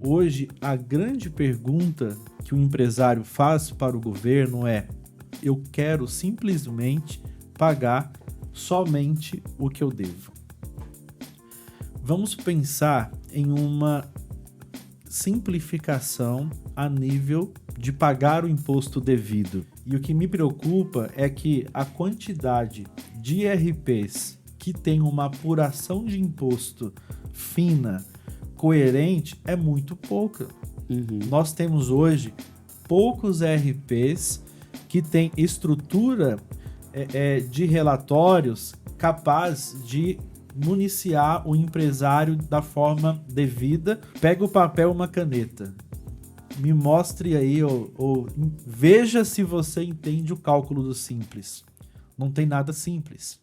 Hoje, a grande pergunta que o empresário faz para o governo é: eu quero simplesmente pagar somente o que eu devo. Vamos pensar em uma simplificação a nível de pagar o imposto devido. E o que me preocupa é que a quantidade de IRPs que tem uma apuração de imposto fina, coerente, é muito pouca. Nós temos hoje poucos IRPs que têm estrutura de relatórios capaz de municiar o empresário da forma devida. Pega o papel e uma caneta. Me mostre aí, ou veja se você entende o cálculo do simples. Não tem nada simples.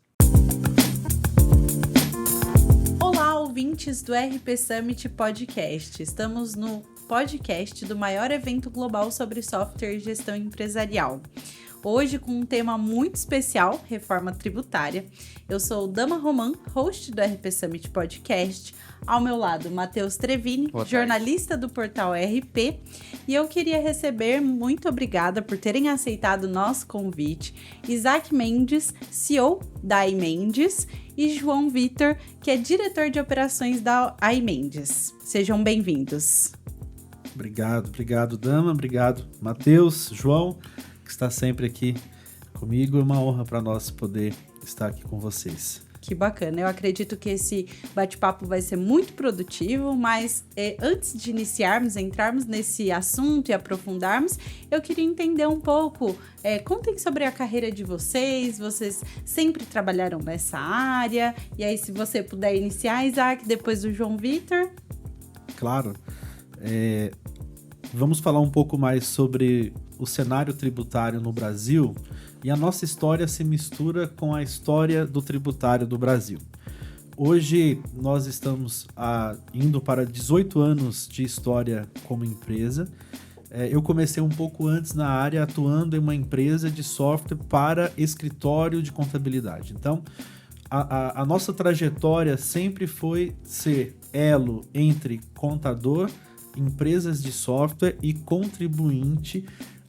Olá, ouvintes do RP Summit Podcast. Estamos no podcast do maior evento global sobre software e gestão empresarial. Hoje com um tema muito especial, reforma tributária. Eu sou Dama Roman, host do RP Summit Podcast. Ao meu lado, Matheus Trevini, jornalista do portal RP. E eu queria receber, muito obrigada por terem aceitado o nosso convite, Isaac Mendes, CEO da iMendes, e João Vitor, que é diretor de operações da iMendes. Sejam bem-vindos. Obrigado, Dama. Obrigado, Matheus, João, que está sempre aqui comigo. É uma honra para nós poder estar aqui com vocês. Que bacana. Eu acredito que esse bate-papo vai ser muito produtivo, mas antes de entrarmos nesse assunto e aprofundarmos, eu queria entender um pouco, contem sobre a carreira de vocês sempre trabalharam nessa área, e aí se você puder iniciar, Isaac, depois do João Vitor. Claro. Vamos falar um pouco mais sobre o cenário tributário no Brasil, e a nossa história se mistura com a história do tributário do Brasil. Hoje nós estamos indo para 18 anos de história como empresa. Eu comecei um pouco antes na área, atuando em uma empresa de software para escritório de contabilidade. Então, a nossa trajetória sempre foi ser elo entre contador, empresas de software e contribuinte,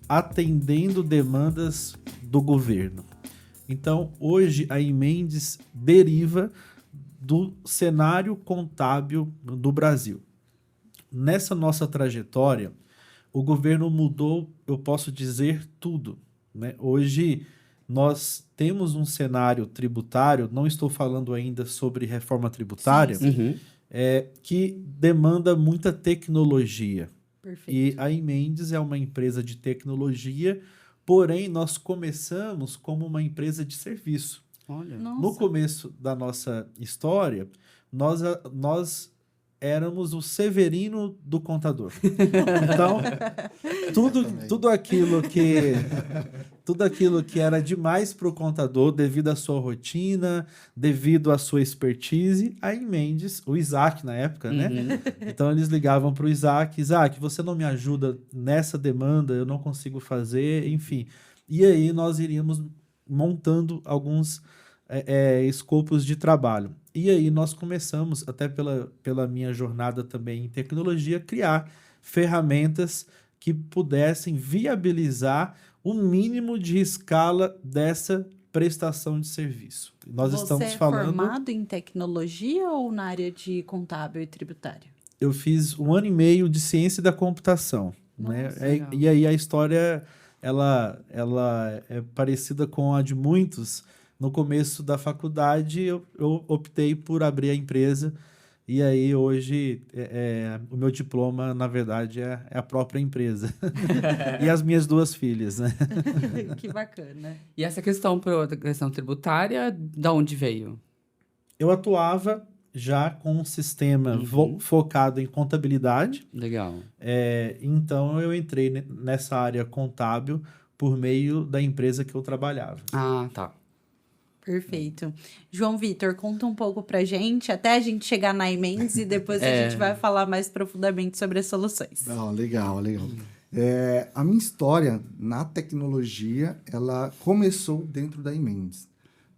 atendendo demandas do governo. Então, hoje a iMendes deriva do cenário contábil do Brasil. Nessa nossa trajetória, o governo mudou, eu posso dizer, tudo, né? Hoje nós temos um cenário tributário, não estou falando ainda sobre reforma tributária, Sim. Que demanda muita tecnologia. Perfeito. E a iMendes é uma empresa de tecnologia, porém nós começamos como uma empresa de serviço. Olha. No começo da nossa história, nós éramos o Severino do contador. Então, tudo aquilo que era demais para o contador, devido à sua rotina, devido à sua expertise, a iMendes, o Isaac na época, né? Então eles ligavam para o Isaac, você não me ajuda nessa demanda, eu não consigo fazer, enfim. E aí nós iríamos montando alguns escopos de trabalho. E aí nós começamos, até pela minha jornada também em tecnologia, criar ferramentas que pudessem viabilizar o mínimo de escala dessa prestação de serviço. Nós estamos falando... Você é formado em tecnologia ou na área de contábil e tributário? Eu fiz 1 ano e meio de ciência da computação. Nossa, né? E aí a história ela é parecida com a de muitos. No começo da faculdade, eu optei por abrir a empresa. E aí, hoje, o meu diploma, na verdade, é a própria empresa. E as minhas 2 filhas, né? Que bacana. E essa questão tributária, da onde veio? Eu atuava já com um sistema focado em contabilidade. Legal. Então, eu entrei nessa área contábil por meio da empresa que eu trabalhava. Ah, tá. Perfeito. João Vitor, conta um pouco pra gente, até a gente chegar na iMendes e depois a gente vai falar mais profundamente sobre as soluções. Legal. A minha história na tecnologia, ela começou dentro da iMendes.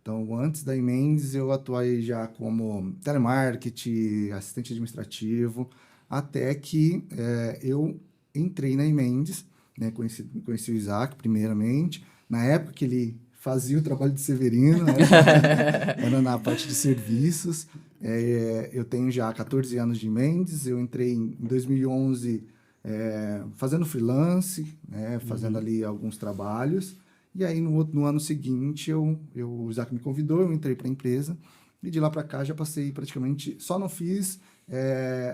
Então, antes da iMendes, eu atuei já como telemarketing, assistente administrativo. até que eu entrei na Imendes, né? Conheci o Isaac primeiramente, na época que ele fazia o trabalho de Severino, né? Era na parte de serviços. Eu tenho já 14 anos de Imendes, eu entrei em 2011 fazendo freelance, né? Fazendo ali alguns trabalhos, e aí no ano seguinte o Isaac me convidou, eu entrei para a empresa, e de lá para cá já passei praticamente, só não fiz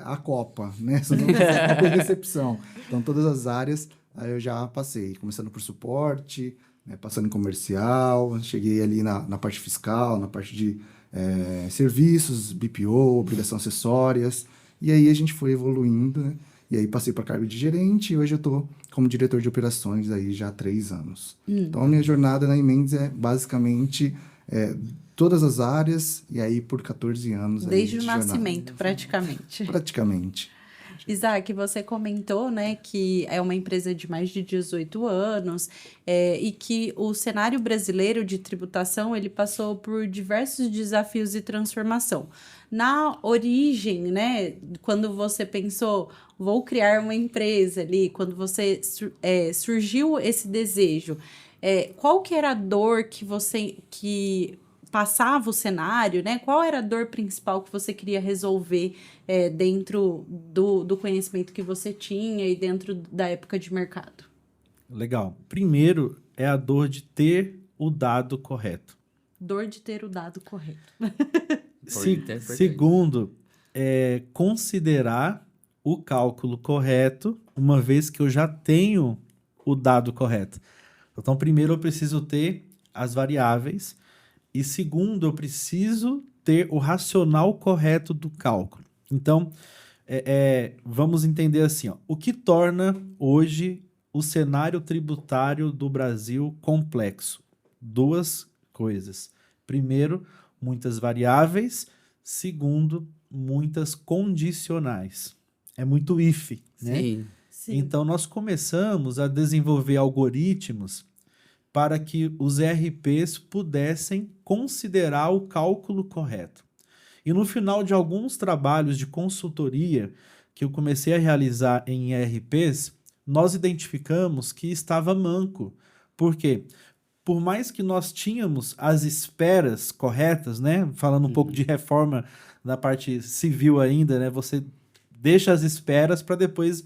a Copa, né? Só não fiz a Copa e recepção. Então, todas as áreas aí eu já passei, começando por suporte, né? Passando em comercial, cheguei ali na parte fiscal, na parte de serviços, BPO, obrigações acessórias, e aí a gente foi evoluindo, né? E aí passei para cargo de gerente e hoje eu estou como diretor de operações aí já há 3 anos. Então, a minha jornada na Imendes é basicamente todas as áreas, e aí por 14 anos. Desde aí o nascimento, praticamente. Praticamente. Isaac, você comentou, né, que é uma empresa de mais de 18 anos e que o cenário brasileiro de tributação ele passou por diversos desafios e transformação. Na origem, né, quando você pensou, vou criar uma empresa ali, quando você surgiu esse desejo, qual que era a dor que passava o cenário, né? Qual era a dor principal que você queria resolver dentro do conhecimento que você tinha e dentro da época de mercado? Legal. Primeiro é a dor de ter o dado correto. Dor de ter o dado correto. Segundo, considerar o cálculo correto, uma vez que eu já tenho o dado correto. Então, primeiro eu preciso ter as variáveis, e segundo, eu preciso ter o racional correto do cálculo. Então, vamos entender assim, ó, o que torna hoje o cenário tributário do Brasil complexo? 2 coisas. Primeiro, muitas variáveis. Segundo, muitas condicionais. É muito if, né? Sim. Então, nós começamos a desenvolver algoritmos para que os ERPs pudessem considerar o cálculo correto. E no final de alguns trabalhos de consultoria que eu comecei a realizar em ERPs, nós identificamos que estava manco. Por quê? Por mais que nós tínhamos as esperas corretas, né? Falando um pouco de reforma da parte civil ainda, né? Você deixa as esperas para depois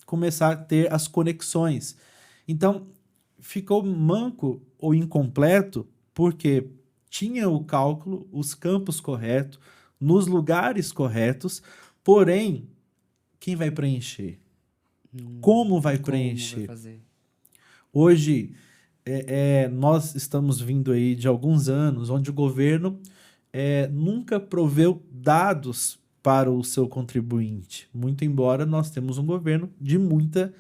começar a ter as conexões. Então, ficou manco ou incompleto porque tinha o cálculo, os campos corretos, nos lugares corretos, porém, quem vai preencher? Como vai preencher? Vai fazer? Hoje, nós estamos vindo aí de alguns anos onde o governo nunca proveu dados para o seu contribuinte, muito embora nós temos um governo de muita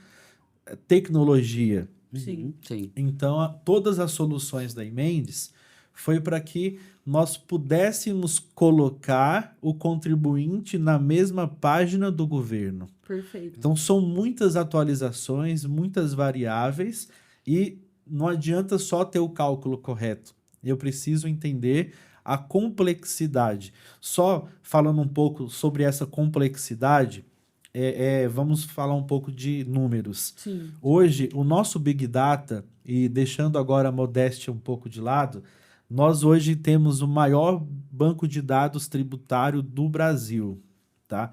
tecnologia. Sim. Sim. Então, todas as soluções da Imendes foi para que nós pudéssemos colocar o contribuinte na mesma página do governo. Perfeito. Então, são muitas atualizações, muitas variáveis, e não adianta só ter o cálculo correto. Eu preciso entender a complexidade. Só falando um pouco sobre essa complexidade, vamos falar um pouco de números. Sim. Hoje, o nosso Big Data, e deixando agora a modéstia um pouco de lado, nós hoje temos o maior banco de dados tributário do Brasil, tá?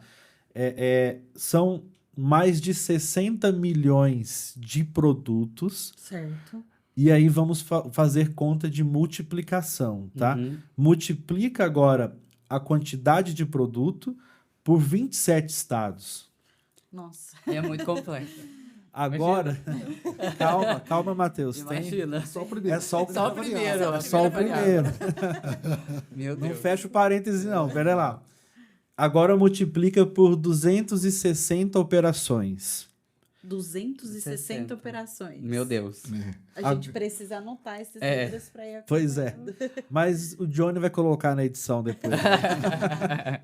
São mais de 60 milhões de produtos. Certo. E aí vamos fazer conta de multiplicação, tá? Multiplica agora a quantidade de produto por 27 estados. Nossa. É muito complexo. Agora, calma, Matheus. Imagina. Só o primeiro. É só o primeiro. É só o primeiro. Meu Não Deus. fecha o parêntese, não. Pera lá. Agora multiplica por 260 operações. 260 operações. Meu Deus. A gente precisa anotar esses números para ir. Pois é. Mas o Johnny vai colocar na edição depois.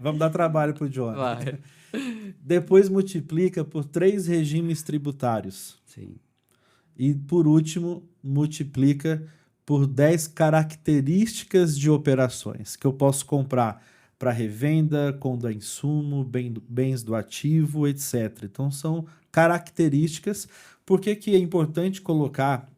Vamos dar trabalho pro Johnny. Vai. Depois multiplica por 3 regimes tributários. Sim. E, por último, multiplica por 10 características de operações que eu posso comprar para revenda, conda insumo, bens do ativo, etc. Então, são características. Por que que é importante colocar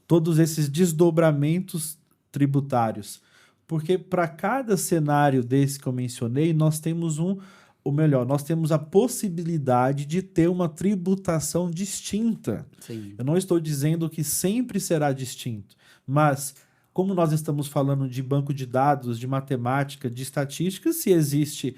todos esses desdobramentos tributários? Porque para cada cenário desse que eu mencionei, nós temos nós temos a possibilidade de ter uma tributação distinta. Sim. Eu não estou dizendo que sempre será distinto, mas como nós estamos falando de banco de dados, de matemática, de estatística, se existe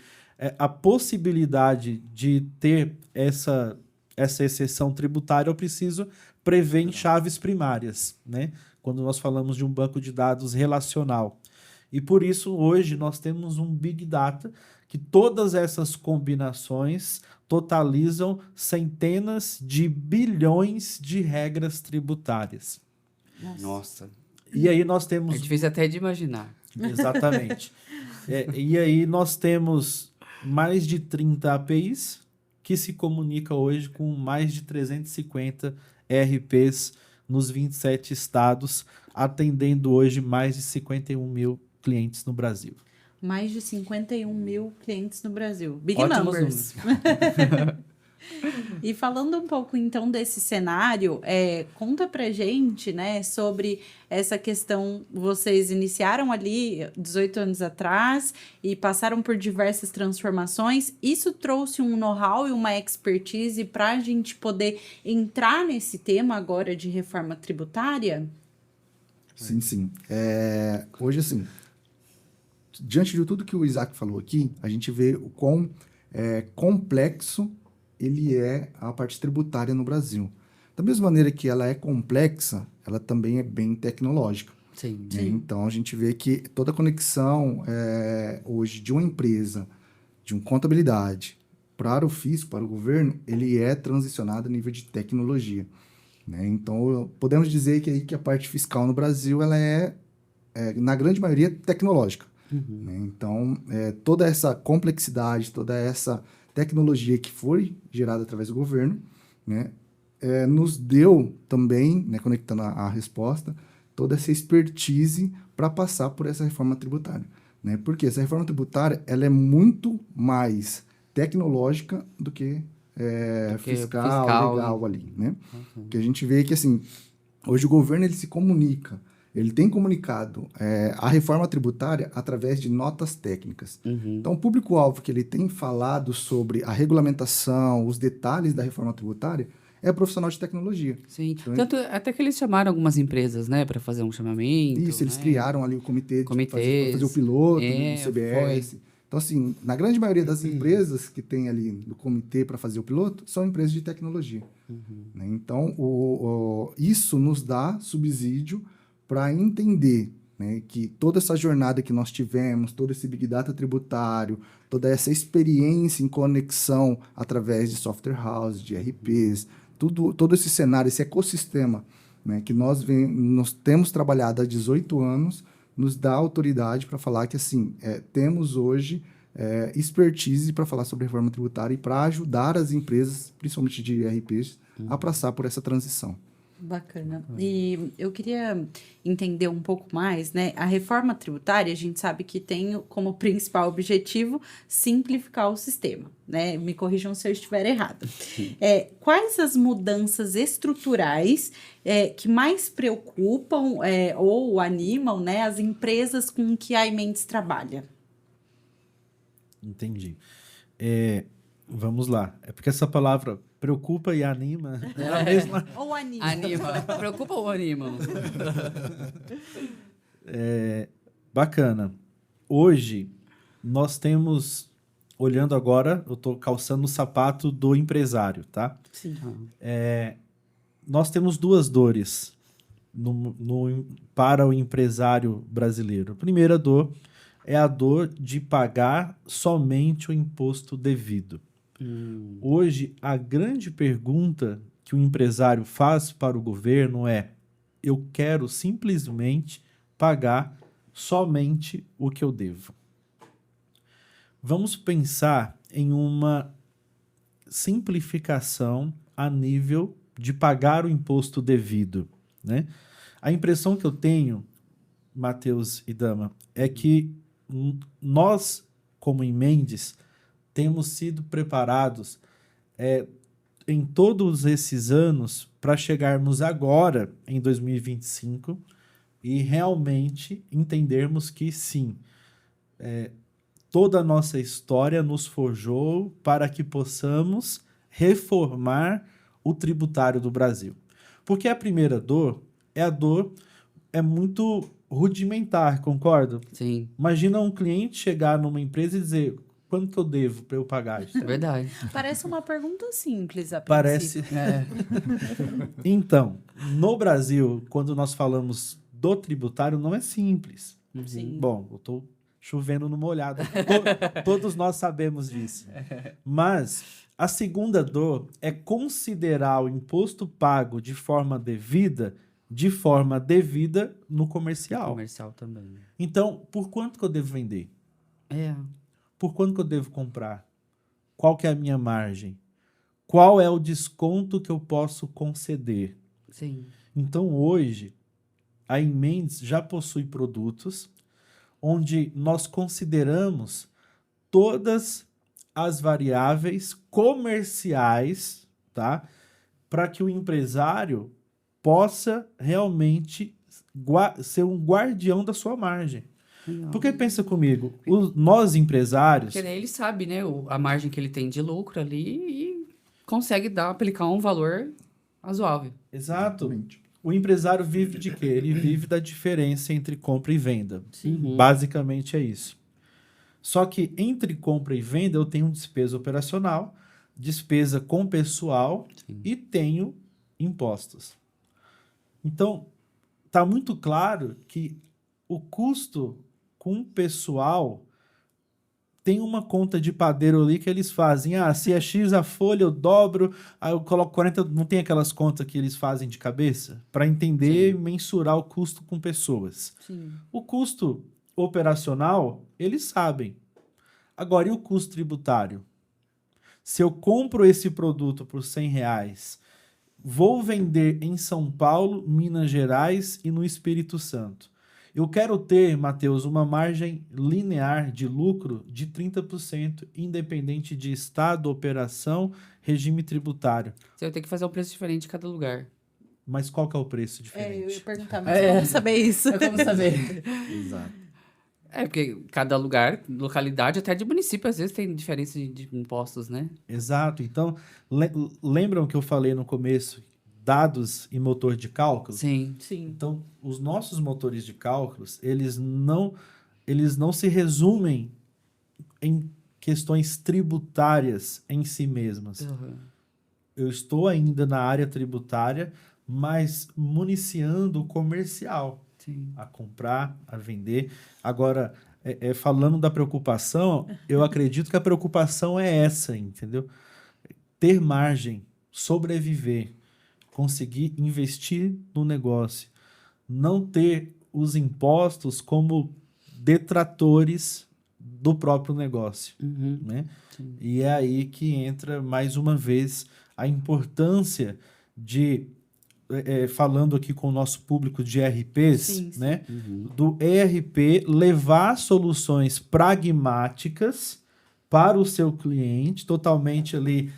a possibilidade de ter essa exceção tributária, eu preciso prever em chaves primárias, né? Quando nós falamos de um banco de dados relacional. E por isso, hoje, nós temos um Big Data que todas essas combinações totalizam centenas de bilhões de regras tributárias. Nossa. E aí nós temos... É difícil até de imaginar. Exatamente. E aí nós temos mais de 30 APIs que se comunicam hoje com mais de 350 ERPs nos 27 estados, atendendo hoje mais de 51 mil clientes no Brasil. Mais de 51 mil clientes no Brasil. Big Ótimos numbers. E falando um pouco, então, desse cenário, conta pra gente, né, sobre essa questão. Vocês iniciaram ali 18 anos atrás e passaram por diversas transformações. Isso trouxe um know-how e uma expertise para a gente poder entrar nesse tema agora de reforma tributária? Sim, sim. Hoje, assim, diante de tudo que o Isaac falou aqui, a gente vê o quão complexo ele é a parte tributária no Brasil. Da mesma maneira que ela é complexa, ela também é bem tecnológica. Sim. Né? Então, a gente vê que toda a conexão hoje de uma empresa, de uma contabilidade, para o fisco, para o governo, ele é transicionado a nível de tecnologia. Né? Então, podemos dizer que a parte fiscal no Brasil ela na grande maioria, tecnológica. Uhum. Né? Então, toda essa complexidade, toda essa tecnologia que foi gerada através do governo, né, nos deu também, né, conectando a resposta, toda essa expertise para passar por essa reforma tributária. Né? Porque essa reforma tributária ela é muito mais tecnológica do que fiscal, legal ali. Né? Porque a gente vê que, assim, hoje o governo ele se comunica. Ele tem comunicado a reforma tributária através de notas técnicas. Uhum. Então, o público-alvo que ele tem falado sobre a regulamentação, os detalhes da reforma tributária, é profissional de tecnologia. Sim. Então, Tanto até que eles chamaram algumas empresas, né, para fazer um chamamento. Isso, eles né? criaram ali o comitê para fazer o piloto do CBS. Foi. Então, assim, na grande maioria das empresas que tem ali no comitê para fazer o piloto, são empresas de tecnologia. Uhum. Né? Então, isso nos dá subsídio para entender, né, que toda essa jornada que nós tivemos, todo esse Big Data tributário, toda essa experiência em conexão através de software house, de ERPs, todo esse cenário, esse ecossistema, né, que nós temos trabalhado há 18 anos, nos dá autoridade para falar que, assim, temos hoje expertise para falar sobre reforma tributária e para ajudar as empresas, principalmente de ERPs, a passar por essa transição. Bacana. E eu queria entender um pouco mais, né? A reforma tributária, a gente sabe que tem como principal objetivo simplificar o sistema, né? Me corrijam se eu estiver errado. Quais as mudanças estruturais que mais preocupam ou animam, né, as empresas com que a Imendes trabalha? Entendi. Vamos lá. É porque essa palavra preocupa e anima é a mesma. Ou anima. Anima. Preocupa ou anima? Bacana. Hoje, nós temos, olhando agora, eu estou calçando o sapato do empresário, tá? Sim. Nós temos duas dores para o empresário brasileiro. A primeira dor é a dor de pagar somente o imposto devido. Hoje, a grande pergunta que o empresário faz para o governo é: eu quero simplesmente pagar somente o que eu devo. Vamos pensar em uma simplificação a nível de pagar o imposto devido, né? A impressão que eu tenho, Matheus e Dama, é que nós, como Mendes, temos sido preparados em todos esses anos para chegarmos agora, em 2025, e realmente entendermos que sim, toda a nossa história nos forjou para que possamos reformar o tributário do Brasil. Porque a primeira dor é muito rudimentar, concorda? Sim, Imagina um cliente chegar numa empresa e dizer: quanto que eu devo para eu pagar isso? é verdade. Parece uma pergunta simples, a Parece. princípio. É. Então, no Brasil, quando nós falamos do tributário, não é simples. Sim. Bom, eu estou chovendo no molhado. Todos nós sabemos disso. Mas a segunda dor é considerar o imposto pago de forma devida no comercial. Comercial também. Então, por quanto que eu devo vender? É. Por quanto que eu devo comprar? Qual que é a minha margem? Qual é o desconto que eu posso conceder? Sim. Então, hoje, a Mendes já possui produtos onde nós consideramos todas as variáveis comerciais, tá? Para que o empresário possa realmente ser um guardião da sua margem. Legal. Porque pensa comigo, nós empresários... Porque daí ele sabe, né, a margem que ele tem de lucro ali e consegue aplicar um valor razoável. Exato. Exatamente. O empresário vive de quê? Ele vive da diferença entre compra e venda. Uhum. Basicamente é isso. Só que entre compra e venda eu tenho despesa operacional, despesa com pessoal e tenho impostos. Então, está muito claro que o custo com pessoal tem uma conta de padeiro ali que eles fazem. Se é X a folha, eu dobro, aí eu coloco 40. Não tem aquelas contas que eles fazem de cabeça? Para entender e mensurar o custo com pessoas. Sim. O custo operacional, eles sabem. Agora, e o custo tributário? Se eu compro esse produto por R$100, vou vender em São Paulo, Minas Gerais e no Espírito Santo. Eu quero ter, Matheus, uma margem linear de lucro de 30%, independente de estado, operação, regime tributário. Você vai ter que fazer um preço diferente em cada lugar. Mas qual que é o preço Eu diferente? ia perguntar, mas como saber isso? É como saber. Exato. É, porque cada lugar, localidade, até de município, às vezes tem diferença de impostos, né? Exato. Então, lembram que eu falei no começo, dados e motor de cálculo? Sim. Sim. Então, os nossos motores de cálculos, eles não se resumem em questões tributárias em si mesmas. Uhum. Eu estou ainda na área tributária, mas municiando o comercial, Sim. a comprar, a vender. Agora, falando da preocupação, eu acredito que a preocupação é essa, entendeu? Ter margem, sobreviver, conseguir investir no negócio, não ter os impostos como detratores do próprio negócio, Uhum. né? Sim. E é aí que entra, mais uma vez, a importância de, falando aqui com o nosso público de ERPs, Sim, sim. né? Uhum. Do ERP levar soluções pragmáticas para o seu cliente, totalmente ali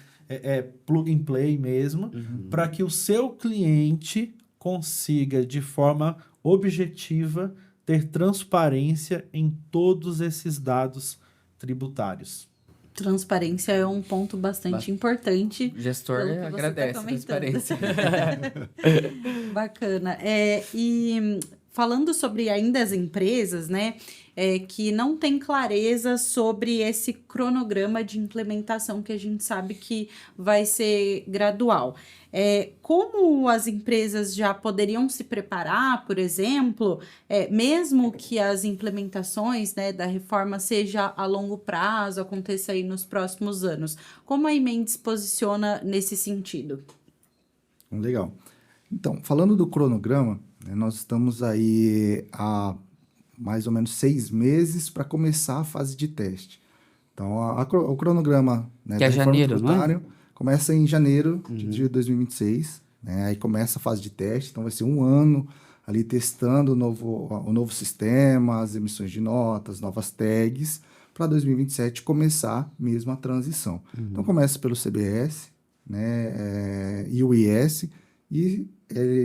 plug and play mesmo, para que o seu cliente consiga, de forma objetiva, ter transparência em todos esses dados tributários. Transparência é um ponto bastante importante. O gestor Pelo que você tá agradece a comentando. transparência. Bacana. E falando sobre ainda as empresas, né, que não tem clareza sobre esse cronograma de implementação que a gente sabe que vai ser gradual. Como as empresas já poderiam se preparar, por exemplo, mesmo que as implementações, né, da reforma seja a longo prazo, aconteça aí nos próximos anos? Como a Mendes posiciona nesse sentido? Legal. Então, falando do cronograma, né, nós estamos aí há mais ou menos 6 meses para começar a fase de teste. Então, o cronograma, né, Que é da reforma janeiro, não é? tributária começa em janeiro de 2026. Né, aí começa a fase de teste, então vai ser 1 ano ali testando o novo sistema, as emissões de notas, novas tags, para 2027 começar mesmo a transição. Então, começa pelo CBS, né, e o IS,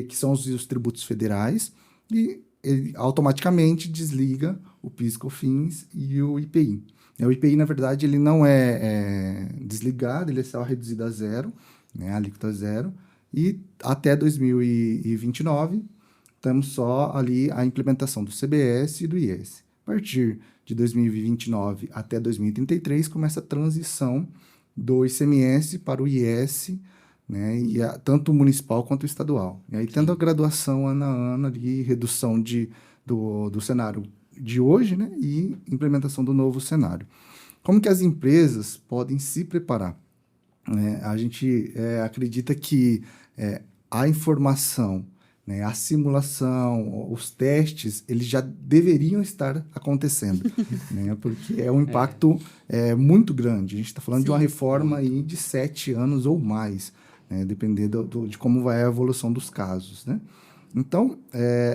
que são os tributos federais, e ele automaticamente desliga o PIS/COFINS e o IPI. O IPI, na verdade, ele não é desligado, ele é só reduzido a zero, né, a alíquota zero, e até 2029 temos só ali a implementação do CBS e do IS. A partir de 2029 até 2033 começa a transição do ICMS para o IS, né, tanto o municipal quanto o estadual. E aí, tendo a graduação ano a ano ali, redução do cenário de hoje, né, e implementação do novo cenário. Como que as empresas podem se preparar? A gente acredita que a informação, né, a simulação, os testes, eles já deveriam estar acontecendo, né, porque é um impacto muito grande. A gente está falando de uma reforma aí de 7 anos ou mais, né, dependendo de como vai a evolução dos casos, né? Então,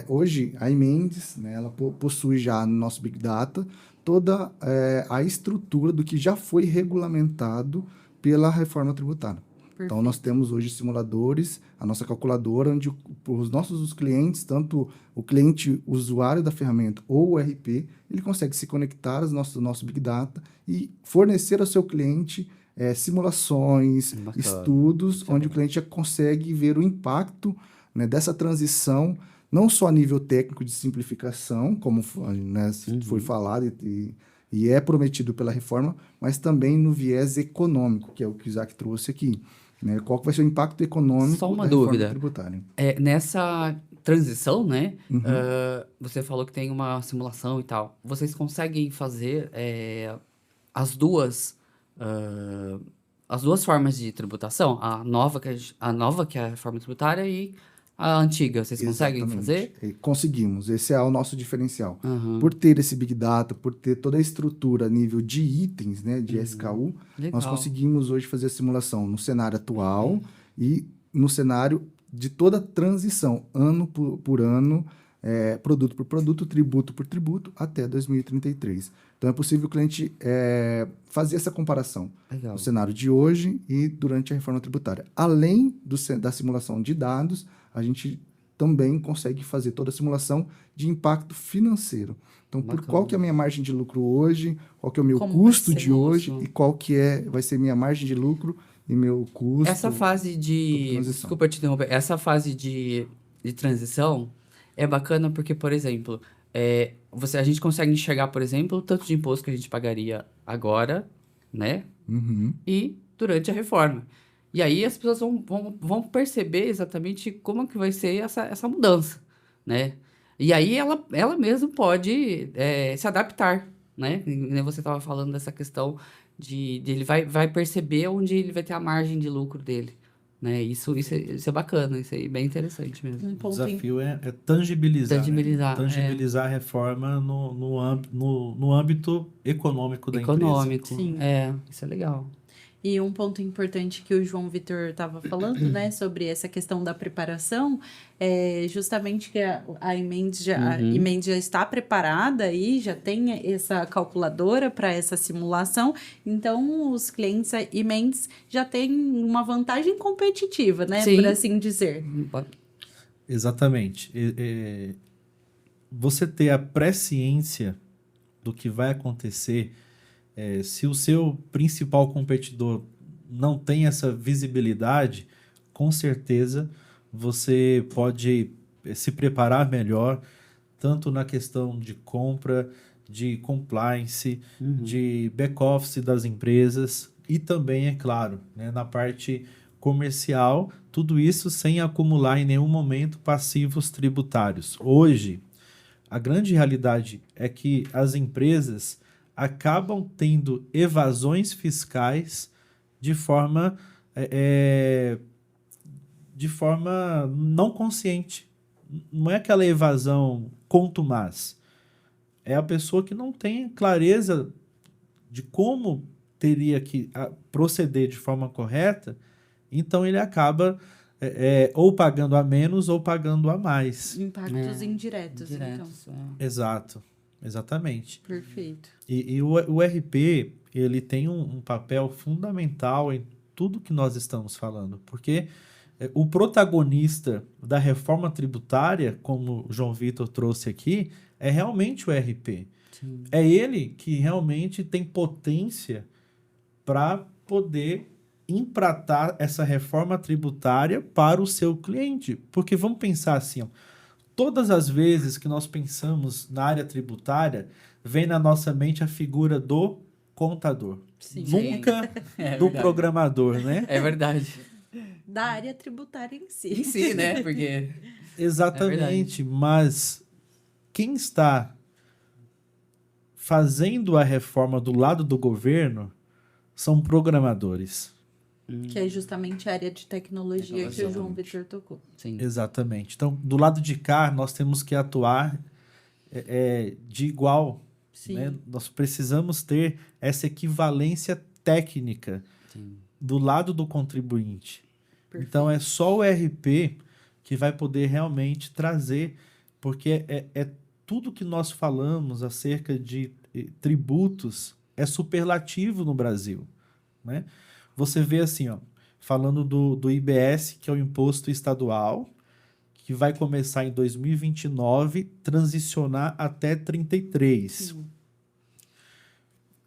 hoje, a Imendes, né, ela possui já no nosso Big Data toda a estrutura do que já foi regulamentado pela reforma tributária. Perfeito. Então, nós temos hoje simuladores, a nossa calculadora, onde os nossos clientes, tanto o cliente usuário da ferramenta ou o RP, ele consegue se conectar ao nosso Big Data e fornecer ao seu cliente simulações, estudos, onde o cliente já consegue ver o impacto, né, dessa transição, não só a nível técnico de simplificação, como, né, foi falado e é prometido pela reforma, mas também no viés econômico, que é o que o Isaac trouxe aqui. Né? Qual que vai ser o impacto econômico só uma da dúvida. reforma tributária? Nessa transição, né? Você falou que tem uma simulação e tal. Vocês conseguem fazer as duas formas de tributação? A nova que é a reforma tributária e a antiga. Vocês conseguem fazer? Conseguimos. Esse é o nosso diferencial. Por ter esse Big Data, por ter toda a estrutura a nível de itens, né, de SKU, nós conseguimos hoje fazer a simulação no cenário atual e no cenário de toda a transição, ano por ano, produto por produto, tributo por tributo, até 2033. Então, é possível o cliente fazer essa comparação no cenário de hoje e durante a reforma tributária. Além da simulação de dados, a gente também consegue fazer toda a simulação de impacto financeiro. Então, qual que é a minha margem de lucro hoje, qual que é o meu custo de hoje e qual que vai ser minha margem de lucro e meu custo. Essa fase desculpa te interromper, essa fase de transição é bacana porque, por exemplo, a gente consegue enxergar, por exemplo, o tanto de imposto que a gente pagaria agora, né? E durante a reforma. E aí as pessoas vão perceber exatamente como que vai ser essa mudança, né? E aí ela mesma pode se adaptar, né? Você estava falando dessa questão de ele vai perceber onde ele vai ter a margem de lucro dele, né? Isso é bacana, isso é bem interessante mesmo. O desafio é tangibilizar. Tangibilizar, né? Tangibilizar a reforma no âmbito econômico da empresa. Sim. Isso é legal. E um ponto importante que o João Vitor estava falando, né, sobre essa questão da preparação, é justamente que a Imendes já está preparada e já tem essa calculadora para essa simulação, então os clientes Imendes já têm uma vantagem competitiva, né, por assim dizer. Exatamente. Você ter a presciência do que vai acontecer. Se o seu principal competidor não tem essa visibilidade, com certeza você pode se preparar melhor, tanto na questão de compra, de compliance, de back-office das empresas e também, é claro, né, na parte comercial, tudo isso sem acumular em nenhum momento passivos tributários. Hoje, a grande realidade é que as empresas acabam tendo evasões fiscais de forma não consciente. Não é aquela evasão contumaz. É a pessoa que não tem clareza de como teria que proceder de forma correta, então ele acaba ou pagando a menos ou pagando a mais. Impactos indiretos, então. Exato, exatamente. Perfeito. E o RP, ele tem um papel fundamental em tudo que nós estamos falando, porque o protagonista da reforma tributária, como o João Vitor trouxe aqui, é realmente o RP. Sim. É ele que realmente tem potência para poder empratar essa reforma tributária para o seu cliente. Porque vamos pensar assim, ó, todas as vezes que nós pensamos na área tributária, vem na nossa mente a figura do contador. Sim. Nunca do verdade. programador, né? É verdade. Da área tributária em si. Em si, né? Porque... Exatamente, mas quem está fazendo a reforma do lado do governo são programadores. Que é justamente a área de tecnologia que o João Vitor tocou. Sim. Exatamente. Então, do lado de cá, nós temos que atuar de igual. Sim. Né? Nós precisamos ter essa equivalência técnica do lado do contribuinte. Perfeito. Então, é só o RP que vai poder realmente trazer, porque é tudo que nós falamos acerca de tributos é superlativo no Brasil, né? Você vê assim, ó, falando do IBS, que é o Imposto Estadual, que vai começar em 2029, transicionar até 33. Sim.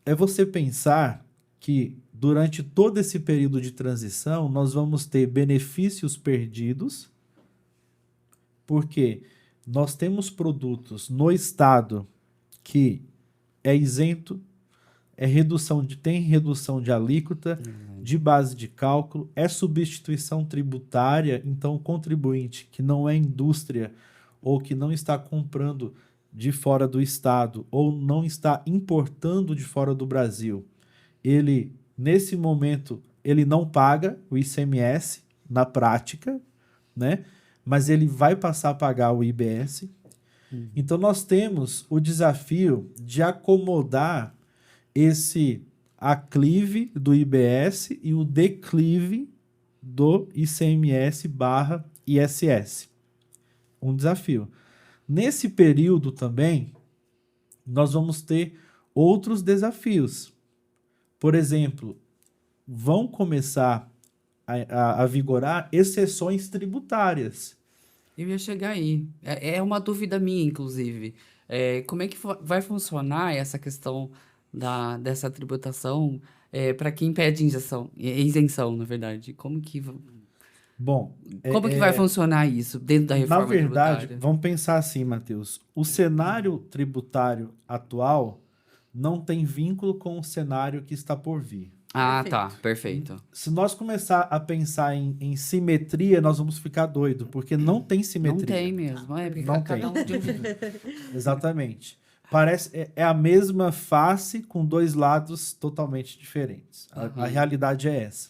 É você pensar que durante todo esse período de transição, nós vamos ter benefícios perdidos, porque nós temos produtos no Estado que é isento, tem redução de alíquota, de base de cálculo, é substituição tributária, então o contribuinte que não é indústria ou que não está comprando de fora do Estado ou não está importando de fora do Brasil, ele, nesse momento, ele não paga o ICMS na prática, né? Mas ele vai passar a pagar o IBS. Então, nós temos o desafio de acomodar esse aclive do IBS e o declive do ICMS/ISS. Um desafio. Nesse período também, nós vamos ter outros desafios. Por exemplo, vão começar a vigorar exceções tributárias. Eu ia chegar aí. É uma dúvida minha, inclusive. Como é que vai funcionar essa questão dessa tributação para quem pede isenção, na verdade? Como que vai funcionar isso dentro da reforma tributária? Na verdade, tributária? vamos pensar assim, Matheus. O cenário tributário atual não tem vínculo com o cenário que está por vir. Ah, Perfeito. tá. Perfeito. Se nós começar a pensar em simetria, nós vamos ficar doidos, porque não tem simetria. Não tem mesmo. Porque Não cada tem. um de um jeito. Exatamente. Parece a mesma face com dois lados totalmente diferentes. A realidade é essa.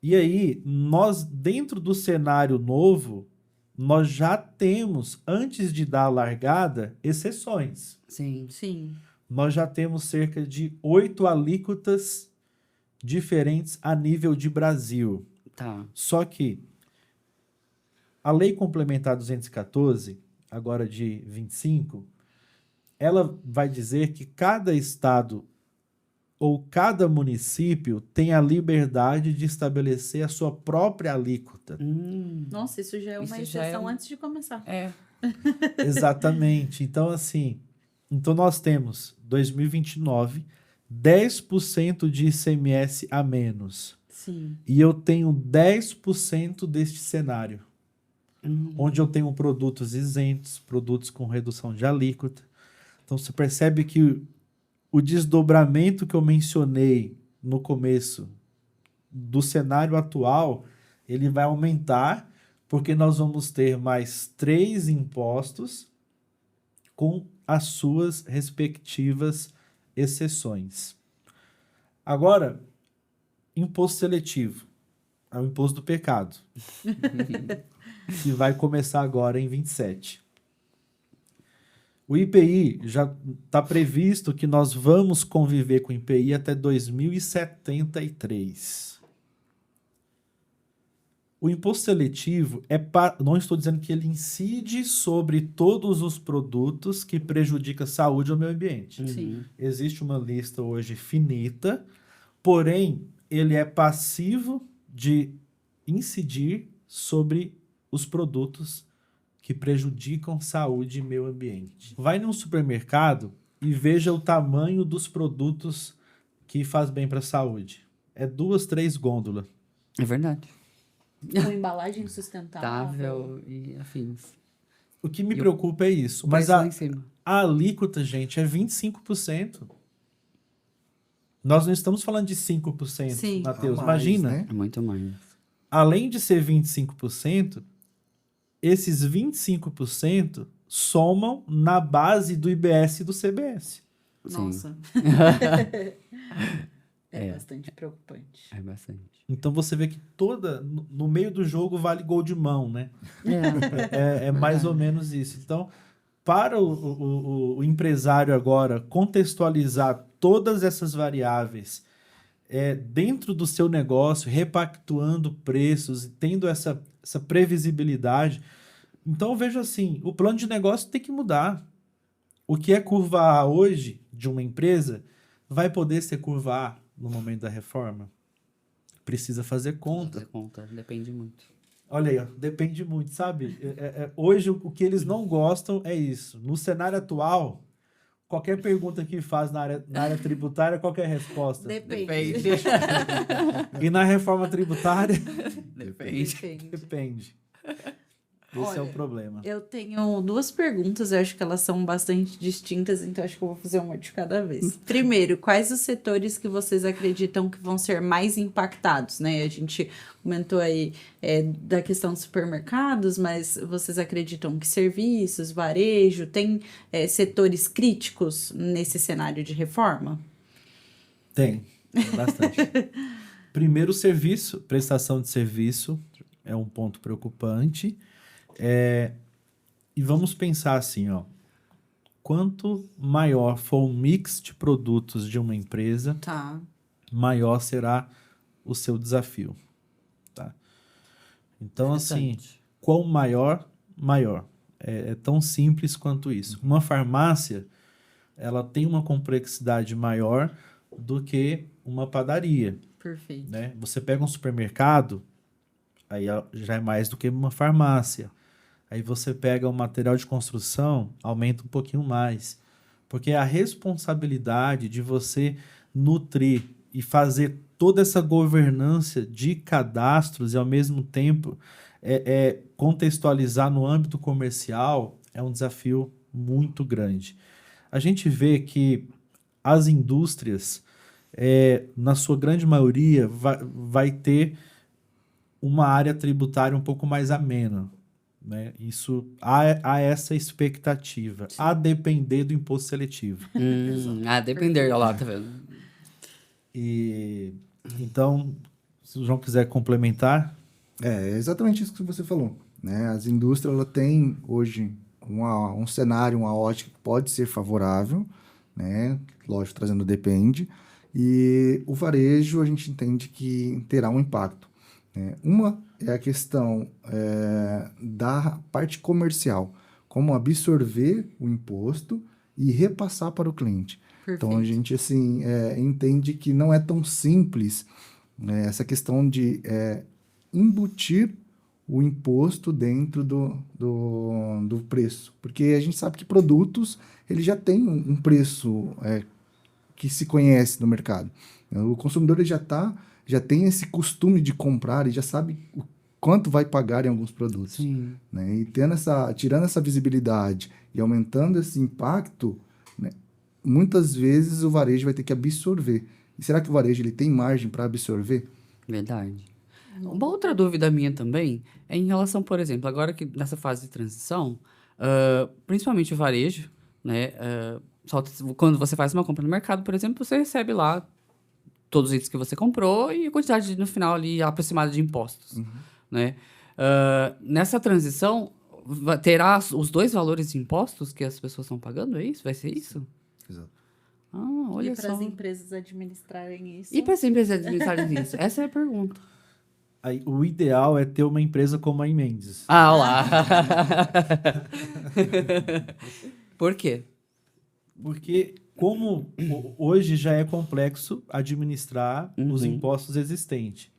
E aí, nós, dentro do cenário novo, nós já temos, antes de dar a largada, exceções. Sim. Sim. Nós já temos cerca de 8 alíquotas diferentes a nível de Brasil. Tá. Só que a Lei Complementar 214, agora de 25, ela vai dizer que cada estado ou cada município tem a liberdade de estabelecer a sua própria alíquota. Nossa, isso já é uma Isso já exceção é antes de começar. Exatamente. Então, assim, nós temos 2029, 10% de ICMS a menos. Sim. E eu tenho 10% deste cenário, onde eu tenho produtos isentos, produtos com redução de alíquota. Então, você percebe que o desdobramento que eu mencionei no começo do cenário atual, ele vai aumentar, porque nós vamos ter mais 3 impostos com as suas respectivas exceções. Agora, imposto seletivo. É o imposto do pecado. Que vai começar agora em 27. O IPI já está previsto que nós vamos conviver com o IPI até 2073. O imposto seletivo não estou dizendo que ele incide sobre todos os produtos que prejudicam a saúde ou meio ambiente. Sim. Existe uma lista hoje finita, porém, ele é passivo de incidir sobre os produtos que prejudicam saúde e meio ambiente. Vai num supermercado e veja o tamanho dos produtos que faz bem para a saúde. É 2, 3 gôndolas. É verdade. Com embalagem sustentável. E afins. O que me preocupa é isso. O Mas preço lá em cima. a alíquota, gente, é 25%. Nós não estamos falando de 5%, Sim. Matheus. A mais, Imagina, né? É muito mais. além de ser 25%, esses 25% somam na base do IBS e do CBS. Nossa. É bastante preocupante. É bastante. Então você vê que no meio do jogo vale gol de mão, né? É mais ou menos isso. Então, para o empresário agora contextualizar todas essas variáveis dentro do seu negócio, repactuando preços e tendo essa previsibilidade, então eu vejo assim, o plano de negócio tem que mudar. O que é curva A hoje de uma empresa vai poder ser curva A no momento da reforma? Precisa fazer conta. Fazer conta, depende muito. Olha aí, ó, depende muito, sabe? Hoje o que eles não gostam é isso. No cenário atual, qualquer pergunta que faz na área tributária, qual que é a resposta? Depende. E na reforma tributária, Depende. depende. Esse é o problema. Eu tenho 2 perguntas, eu acho que elas são bastante distintas, então acho que eu vou fazer uma de cada vez. Primeiro, quais os setores que vocês acreditam que vão ser mais impactados, né? A gente comentou aí da questão dos supermercados, mas vocês acreditam que serviços, varejo, tem setores críticos nesse cenário de reforma? Tem bastante. Primeiro, serviço, prestação de serviço é um ponto preocupante. E vamos pensar assim, ó. Quanto maior for o mix de produtos de uma empresa, Tá. maior será o seu desafio. Tá? Então, assim, quão maior, maior. É tão simples quanto isso. Uma farmácia, ela tem uma complexidade maior do que uma padaria. Perfeito. Né? Você pega um supermercado, aí já é mais do que uma farmácia. Aí você pega o material de construção, aumenta um pouquinho mais. Porque a responsabilidade de você nutrir e fazer toda essa governança de cadastros e, ao mesmo tempo, contextualizar no âmbito comercial é um desafio muito grande. A gente vê que as indústrias, na sua grande maioria, vai ter uma área tributária um pouco mais amena. Né? Isso há essa expectativa, a depender do imposto seletivo. Depender, olha lá, tá vendo? E então, se o João quiser complementar. É exatamente isso que você falou. Né? As indústrias ela têm hoje um cenário, uma ótica que pode ser favorável, né? Lógico, trazendo depende. E o varejo a gente entende que terá um impacto. Uma é a questão da parte comercial, como absorver o imposto e repassar para o cliente. Perfeito. Então, a gente assim, entende que não é tão simples essa questão de embutir o imposto dentro do preço. Porque a gente sabe que produtos ele já tem um preço que se conhece no mercado. O consumidor ele já tem esse costume de comprar e já sabe o quanto vai pagar em alguns produtos. Sim. Né? E tirando essa visibilidade e aumentando esse impacto, né, muitas vezes o varejo vai ter que absorver. E será que o varejo ele tem margem para absorver? Verdade. Uma outra dúvida minha também é em relação, por exemplo, agora que nessa fase de transição, principalmente o varejo, né? Quando você faz uma compra no mercado, por exemplo, você recebe lá todos os itens que você comprou e a quantidade no final ali aproximada de impostos, né? Nessa transição, terá os 2 valores de impostos que as pessoas estão pagando, é isso? Vai ser isso? Exato. Olha E para só. as empresas administrarem isso? E para as empresas administrarem isso? Essa é a pergunta. o ideal é ter uma empresa como a Imendes. Ah, olá. Por quê? Porque como hoje já é complexo administrar os impostos existentes.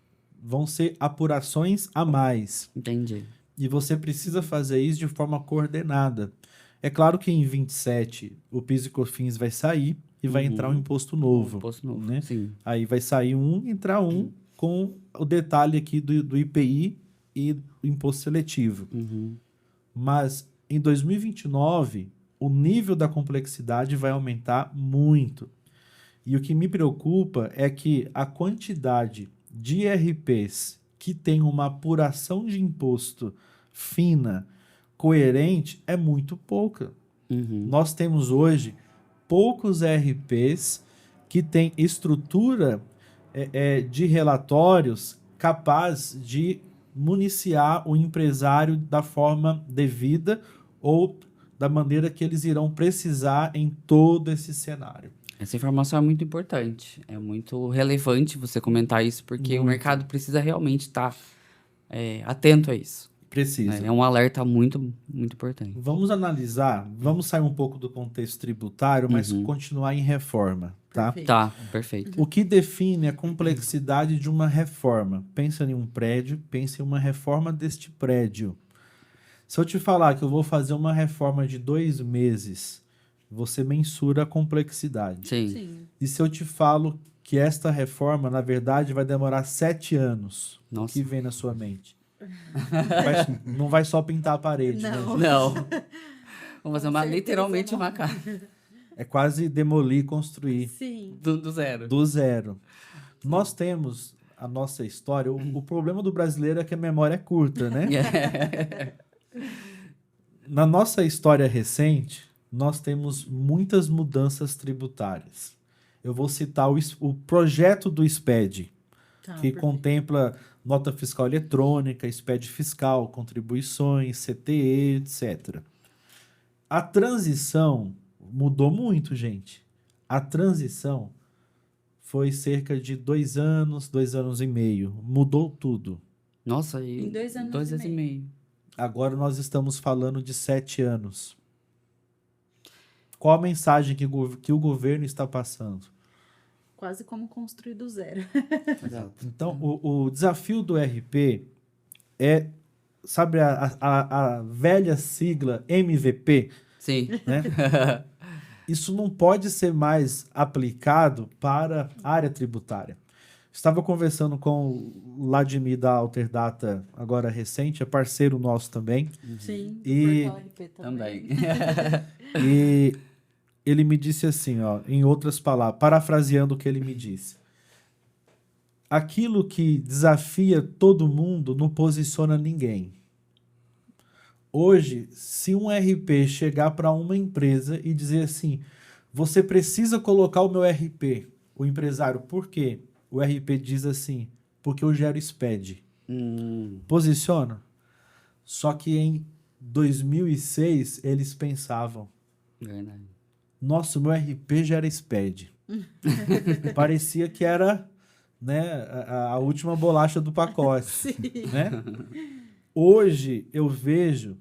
Vão ser apurações a mais. Entendi. E você precisa fazer isso de forma coordenada. É claro que em 27 o PIS e COFINS vai sair e vai entrar um imposto novo. Imposto novo, né? sim. Aí vai sair entrar com o detalhe aqui do IPI e do imposto seletivo. Mas em 2029, o nível da complexidade vai aumentar muito. E o que me preocupa é que a quantidade de IRPs que tem uma apuração de imposto fina, coerente, é muito pouca. Nós temos hoje poucos IRPs que têm estrutura de relatórios capaz de municiar o empresário da forma devida ou da maneira que eles irão precisar em todo esse cenário. Essa informação é muito importante. É muito relevante você comentar isso, porque o mercado precisa realmente estar atento a isso. Precisa. É um alerta muito, muito importante. Vamos analisar, vamos sair um pouco do contexto tributário, mas continuar em reforma, tá? Perfeito. Tá, perfeito. O que define a complexidade de uma reforma? Pensa em um prédio, pensa em uma reforma deste prédio. Se eu te falar que eu vou fazer uma reforma de 2 meses, você mensura a complexidade. Sim. Sim. E se eu te falo que esta reforma, na verdade, vai demorar 7 anos, o Nossa. que vem na sua mente? Não vai só pintar a parede, né, Não. gente? Não. Vamos fazer Com certeza literalmente não. uma casa. É quase demolir e construir Sim. Do zero. do zero. Nós temos a nossa história. O problema do brasileiro é que a memória é curta, né? Na nossa história recente, nós temos muitas mudanças tributárias. Eu vou citar o projeto do SPED, Tá, que perfeito. contempla nota fiscal eletrônica, SPED fiscal, contribuições, CTE, etc. A transição mudou muito, gente. A transição foi cerca de 2 anos, 2 anos e meio. Mudou tudo. Nossa, e Em 2 anos 2 e anos e meio. Agora nós estamos falando de 7 anos. Qual a mensagem que o governo está passando? Quase como construir do zero. Exato. Então, o desafio do RP é, sabe, a velha sigla MVP, Sim. né? Isso não pode ser mais aplicado para a área tributária. Estava conversando com o Vladimir da Alterdata, agora recente, é parceiro nosso também. Sim. E- do Portal RP Também. E ele me disse assim, ó, em outras palavras, parafraseando o que ele me disse. Aquilo que desafia todo mundo não posiciona ninguém. Hoje, se um RP chegar para uma empresa e dizer assim, você precisa colocar o meu RP, o empresário, por quê? O RP diz assim, porque eu gero SPED. Posiciona? Só que em 2006, eles pensavam, Verdade. nossa, o meu RP gera SPED. Parecia que era, né, a última bolacha do pacote. Sim. Né? Hoje eu vejo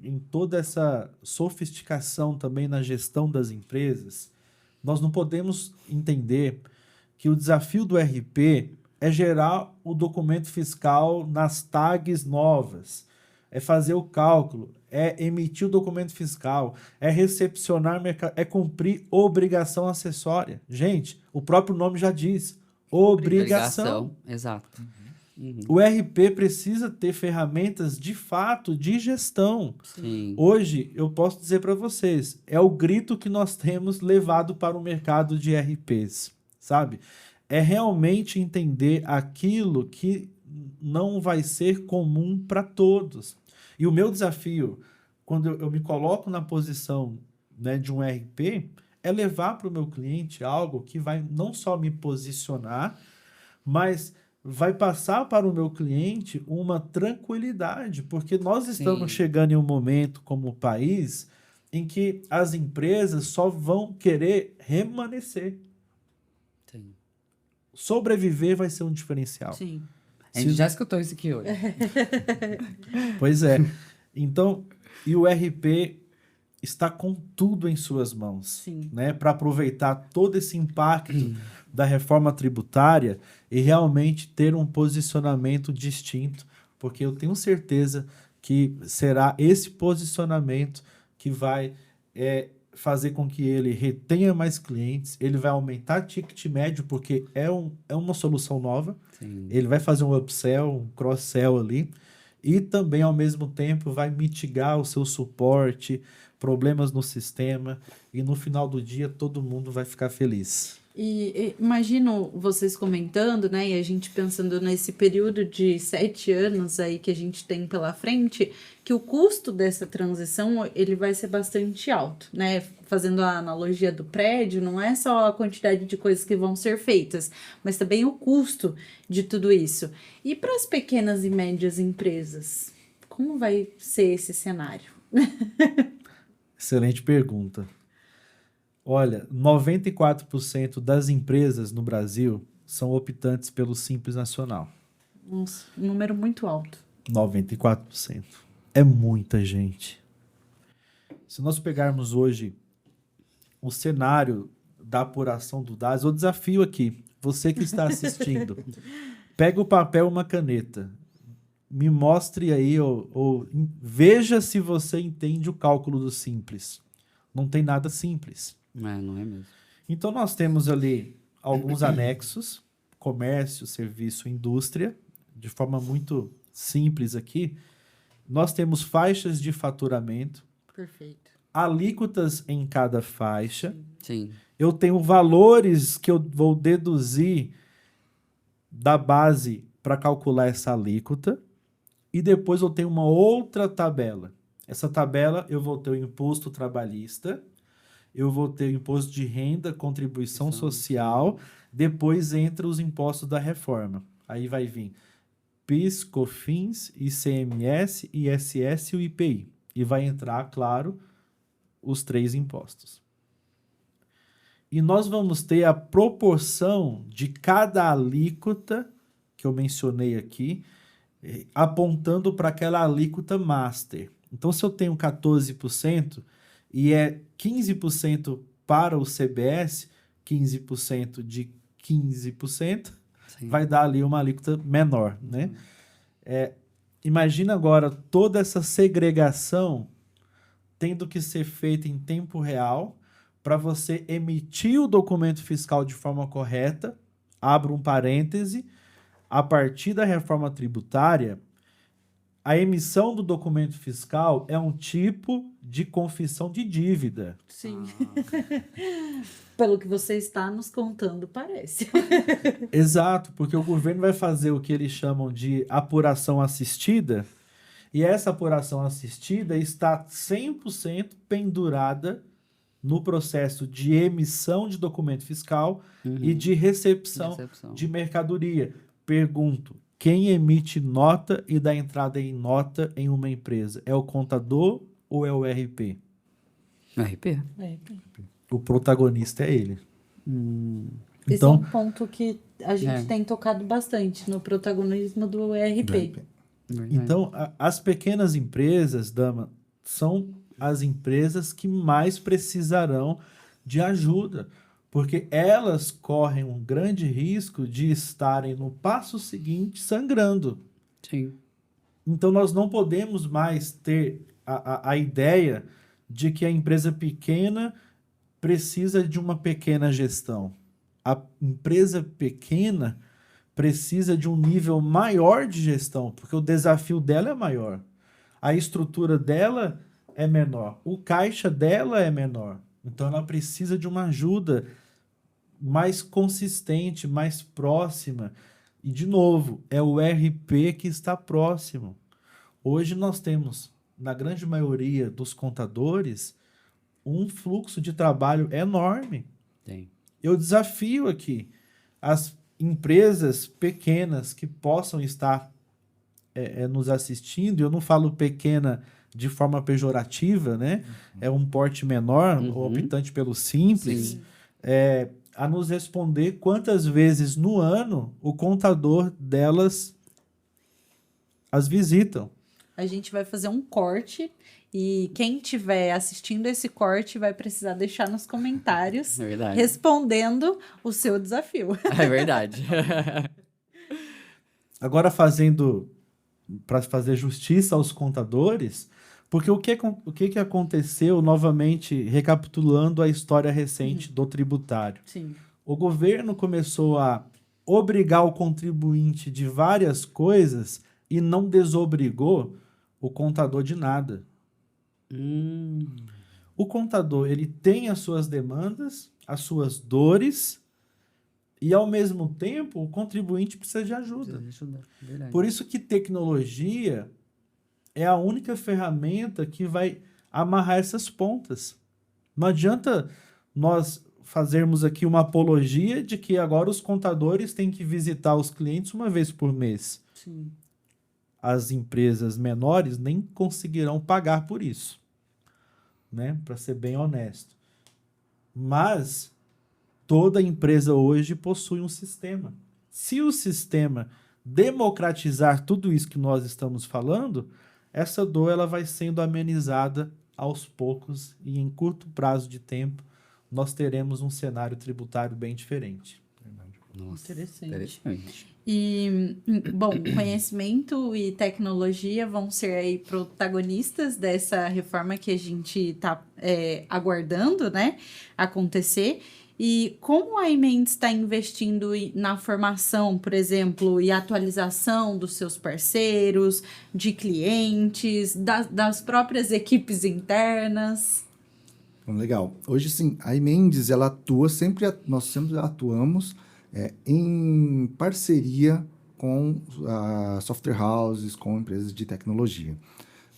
em toda essa sofisticação também na gestão das empresas, nós não podemos entender que o desafio do RP é gerar o documento fiscal nas tags novas, é fazer o cálculo, é emitir o documento fiscal, é recepcionar mercado, é cumprir obrigação acessória. Gente, o próprio nome já diz, obrigação. Exato. O RP precisa ter ferramentas de fato de gestão. Sim. Hoje, eu posso dizer para vocês, é o grito que nós temos levado para o mercado de RPs, sabe? É realmente entender aquilo que não vai ser comum para todos. E o meu desafio, quando eu me coloco na posição, né, de um RP, é levar para o meu cliente algo que vai não só me posicionar, mas vai passar para o meu cliente uma tranquilidade, porque nós estamos chegando em um momento como país em que as empresas só vão querer remanescer. Sim. Sobreviver vai ser um diferencial. Sim. A gente já escutou isso aqui hoje. Pois é. Então, e o RP está com tudo em suas mãos. Sim. Né? Para aproveitar todo esse impacto da reforma tributária e realmente ter um posicionamento distinto, porque eu tenho certeza que será esse posicionamento que vai fazer com que ele retenha mais clientes, ele vai aumentar o ticket médio, porque é uma solução nova. Sim. Ele vai fazer um upsell, um cross-sell ali, e também, ao mesmo tempo, vai mitigar o seu suporte, problemas no sistema, e no final do dia todo mundo vai ficar feliz. E imagino vocês comentando, né, e a gente pensando nesse período de 7 anos aí que a gente tem pela frente, que o custo dessa transição, ele vai ser bastante alto, né, fazendo a analogia do prédio, não é só a quantidade de coisas que vão ser feitas, mas também o custo de tudo isso. E para as pequenas e médias empresas, como vai ser esse cenário? Excelente pergunta. Olha, 94% das empresas no Brasil são optantes pelo Simples Nacional. Um número muito alto. 94%. É muita gente. Se nós pegarmos hoje o cenário da apuração do DAS, eu desafio aqui, você que está assistindo, pega o papel e uma caneta, me mostre aí, ou veja se você entende o cálculo do Simples. Não tem nada simples. Não é mesmo. Então, nós temos ali alguns anexos, comércio, serviço, indústria, de forma muito simples aqui. Nós temos faixas de faturamento. Perfeito. Alíquotas em cada faixa. Sim. Eu tenho valores que eu vou deduzir da base para calcular essa alíquota. E depois eu tenho uma outra tabela. Essa tabela eu vou ter o imposto trabalhista, eu vou ter o imposto de renda, contribuição social, depois entra os impostos da reforma. Aí vai vir PIS, COFINS, ICMS, ISS e o IPI. E vai entrar, claro, os 3 impostos. E nós vamos ter a proporção de cada alíquota que eu mencionei aqui, apontando para aquela alíquota master. Então, se eu tenho 14% e é 15% para o CBS, 15% de 15%, Sim. vai dar ali uma alíquota menor, né? Imagina agora toda essa segregação tendo que ser feita em tempo real para você emitir o documento fiscal de forma correta. Abro um parêntese, a partir da reforma tributária, a emissão do documento fiscal é um tipo de confissão de dívida. Sim. Pelo que você está nos contando, parece. Exato, porque o governo vai fazer o que eles chamam de apuração assistida, e essa apuração assistida está 100% pendurada no processo de emissão de documento fiscal e de recepção de mercadoria. Pergunto, quem emite nota e dá entrada em nota em uma empresa? É o contador ou é o RP? RP. O protagonista é ele. Esse Então, é um ponto que a gente tem tocado bastante no protagonismo do RP. Então, as pequenas empresas, Dama, são as empresas que mais precisarão de ajuda, porque elas correm um grande risco de estarem no passo seguinte sangrando. Sim. Então, nós não podemos mais ter a ideia de que a empresa pequena precisa de uma pequena gestão. A empresa pequena precisa de um nível maior de gestão, porque o desafio dela é maior. A estrutura dela é menor. O caixa dela é menor. Então, ela precisa de uma ajuda mais consistente, mais próxima. E, de novo, é o RP que está próximo. Hoje nós temos, na grande maioria dos contadores, um fluxo de trabalho enorme. Tem. Eu desafio aqui as empresas pequenas que possam estar nos assistindo, eu não falo pequena de forma pejorativa, né? É um porte menor, optante pelo simples, a nos responder quantas vezes no ano o contador delas as visitam. A gente vai fazer um corte e quem estiver assistindo esse corte vai precisar deixar nos comentários respondendo o seu desafio. É verdade. Agora para fazer justiça aos contadores, porque o que aconteceu, novamente, recapitulando a história recente do tributário? Sim. O governo começou a obrigar o contribuinte de várias coisas e não desobrigou o contador de nada. O contador, ele tem as suas demandas, as suas dores, e ao mesmo tempo o contribuinte precisa de ajuda. Por isso que tecnologia é a única ferramenta que vai amarrar essas pontas. Não adianta nós fazermos aqui uma apologia de que agora os contadores têm que visitar os clientes uma vez por mês. Sim. As empresas menores nem conseguirão pagar por isso, né? Para ser bem honesto. Mas toda empresa hoje possui um sistema. Se o sistema democratizar tudo isso que nós estamos falando, essa dor ela vai sendo amenizada aos poucos e em curto prazo de tempo nós teremos um cenário tributário bem diferente. Nossa, interessante. E, bom, conhecimento e tecnologia vão ser aí protagonistas dessa reforma que a gente está aguardando, né, acontecer. E como a Emendes está investindo na formação, por exemplo, e atualização dos seus parceiros, de clientes, das próprias equipes internas? Legal. Hoje, sim, a Emendes, ela atua nós sempre atuamos em parceria com software houses, com empresas de tecnologia.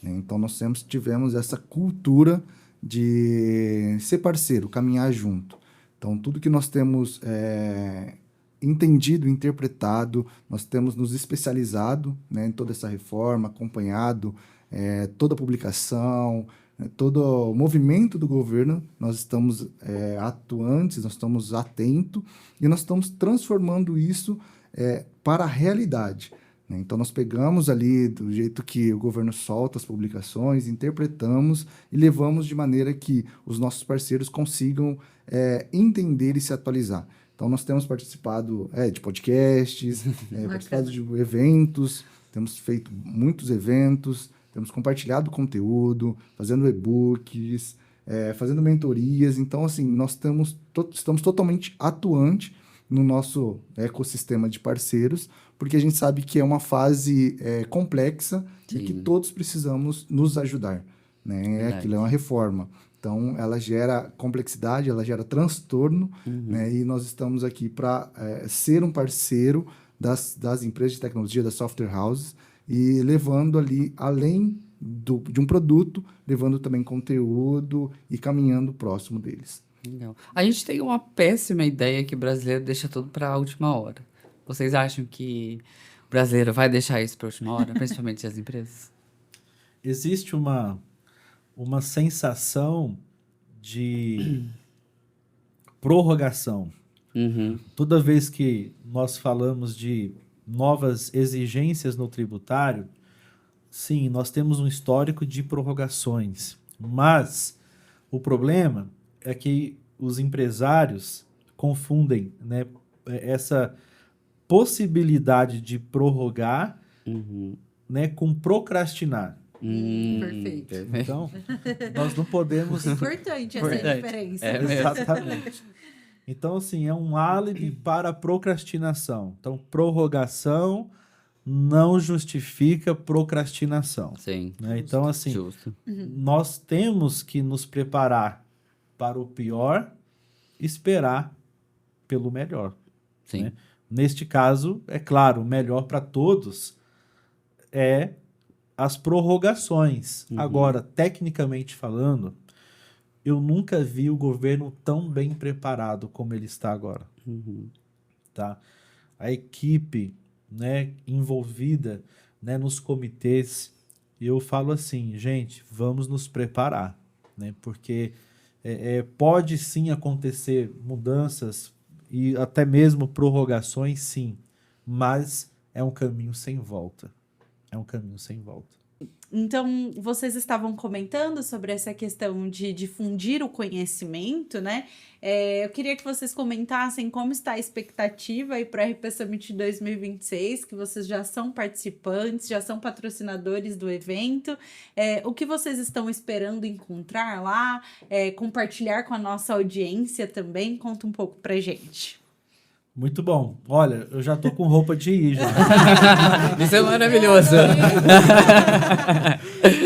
Então, nós sempre tivemos essa cultura de ser parceiro, caminhar junto. Então, tudo que nós temos entendido, interpretado, nós temos nos especializado, né, em toda essa reforma, acompanhado toda a publicação, todo o movimento do governo, nós estamos atuantes, nós estamos atentos e nós estamos transformando isso para a realidade. Né? Então, nós pegamos ali do jeito que o governo solta as publicações, interpretamos e levamos de maneira que os nossos parceiros consigam entender e se atualizar. Então, nós temos participado de podcasts, participado de eventos, temos feito muitos eventos, temos compartilhado conteúdo, fazendo e-books, fazendo mentorias. Então, assim, nós estamos totalmente atuantes no nosso ecossistema de parceiros, porque a gente sabe que é uma fase complexa e que todos precisamos nos ajudar. Né? Aquilo é uma reforma. Então, ela gera complexidade, ela gera transtorno, né? E nós estamos aqui para ser um parceiro das empresas de tecnologia, das software houses, e levando ali, além de um produto, levando também conteúdo e caminhando próximo deles. Legal. A gente tem uma péssima ideia que o brasileiro deixa tudo para a última hora. Vocês acham que o brasileiro vai deixar isso para a última hora, principalmente as empresas? Existe uma sensação de prorrogação. Toda vez que nós falamos de novas exigências no tributário, sim, nós temos um histórico de prorrogações, mas o problema é que os empresários confundem, né, essa possibilidade de prorrogar, né, com procrastinar. Perfeito. Então, nós não podemos... Importante essa diferença. Exatamente. Então, assim, é um álibi para a procrastinação. Então, prorrogação não justifica procrastinação. Sim. Né? Então, assim, justo. Nós temos que nos preparar para o pior, esperar pelo melhor. Sim. Né? Neste caso, é claro, o melhor para todos é as prorrogações. Agora, tecnicamente falando, eu nunca vi o governo tão bem preparado como ele está agora. Tá? A equipe, né, envolvida, né, nos comitês, eu falo assim, gente, vamos nos preparar, né, porque pode sim acontecer mudanças e até mesmo prorrogações, sim, mas é um caminho sem volta. é um caminho sem volta. Então, vocês estavam comentando sobre essa questão de difundir o conhecimento, né? Eu queria que vocês comentassem como está a expectativa aí para o RP Summit 2026, que vocês já são participantes, já são patrocinadores do evento. O que vocês estão esperando encontrar lá? Compartilhar com a nossa audiência também? Conta um pouco pra gente. Muito bom. Olha, eu já tô com roupa de ir já. Isso é maravilhoso.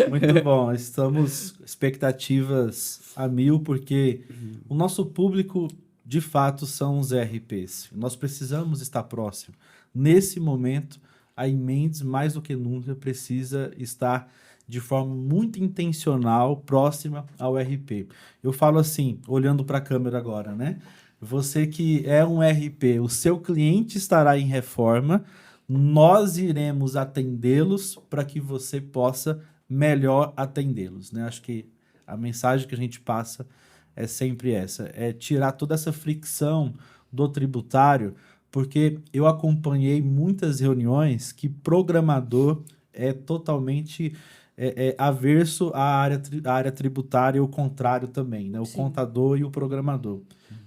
Muito bom. Estamos expectativas a 1000, porque o nosso público, de fato, são os RPs. Nós precisamos estar próximo. Nesse momento, a Mendes, mais do que nunca, precisa estar de forma muito intencional, próxima ao RP. Eu falo assim, olhando para a câmera agora, né? Você que é um RP, o seu cliente estará em reforma, nós iremos atendê-los para que você possa melhor atendê-los, né? Acho que a mensagem que a gente passa é sempre essa, é tirar toda essa fricção do tributário, porque eu acompanhei muitas reuniões que programador é totalmente averso à área tributária e o contrário também, né? O Sim. contador e o programador.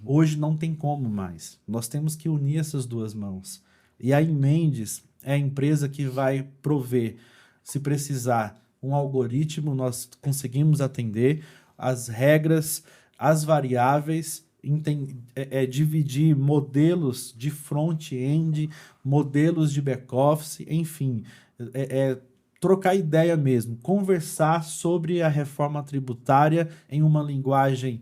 Hoje não tem como mais. Nós temos que unir essas duas mãos. E a Mendes é a empresa que vai prover, se precisar, um algoritmo, nós conseguimos atender as regras, as variáveis, dividir modelos de front-end, modelos de back-office, enfim, trocar ideia mesmo, conversar sobre a reforma tributária em uma linguagem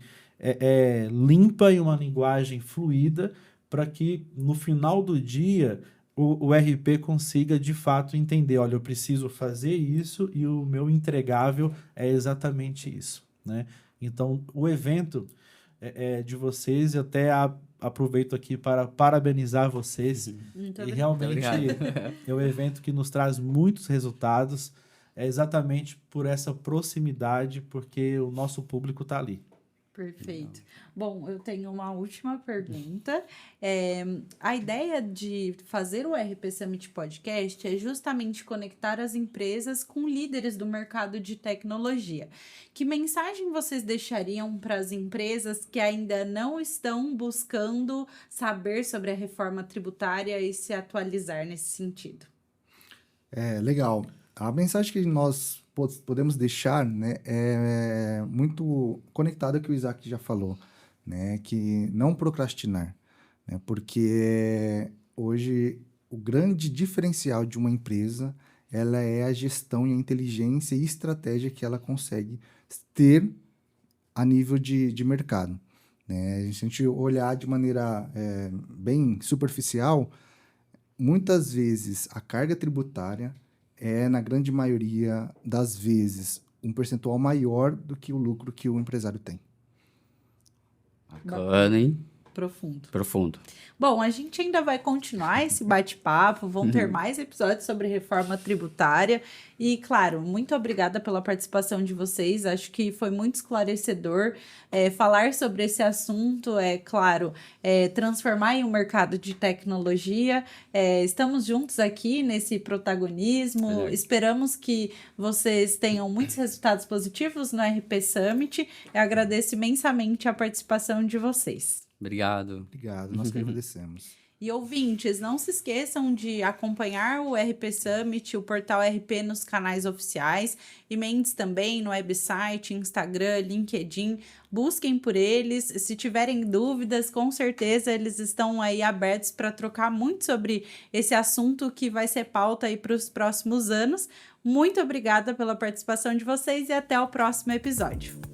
limpa e uma linguagem fluida, para que no final do dia o RP consiga de fato entender, olha, eu preciso fazer isso e o meu entregável é exatamente isso, né? Então, o evento de vocês, eu até aproveito aqui para parabenizar vocês. Muito e realmente é um evento que nos traz muitos resultados, exatamente por essa proximidade, porque o nosso público está ali. Perfeito. Bom, eu tenho uma última pergunta. A ideia de fazer o RP Summit Podcast é justamente conectar as empresas com líderes do mercado de tecnologia. Que mensagem vocês deixariam para as empresas que ainda não estão buscando saber sobre a reforma tributária e se atualizar nesse sentido? Legal. A mensagem que nós podemos deixar, né, é muito conectada ao que o Isaac já falou, né, que não procrastinar, né, porque hoje o grande diferencial de uma empresa, ela é a gestão e a inteligência e estratégia que ela consegue ter a nível de mercado, né? Se a gente olhar de maneira bem superficial, muitas vezes a carga tributária na grande maioria das vezes, um percentual maior do que o lucro que o empresário tem. Bacana, hein? Profundo. Bom, a gente ainda vai continuar esse bate-papo, vão ter mais episódios sobre reforma tributária e, claro, muito obrigada pela participação de vocês, acho que foi muito esclarecedor falar sobre esse assunto, transformar em um mercado de tecnologia, estamos juntos aqui nesse protagonismo, esperamos que vocês tenham muitos resultados positivos no RP Summit, eu agradeço imensamente a participação de vocês. Obrigado, nós que agradecemos. E ouvintes, não se esqueçam de acompanhar o RP Summit, o portal RP nos canais oficiais, e Mendes também no website, Instagram, LinkedIn, busquem por eles, se tiverem dúvidas, com certeza eles estão aí abertos para trocar muito sobre esse assunto que vai ser pauta aí para os próximos anos. Muito obrigada pela participação de vocês e até o próximo episódio.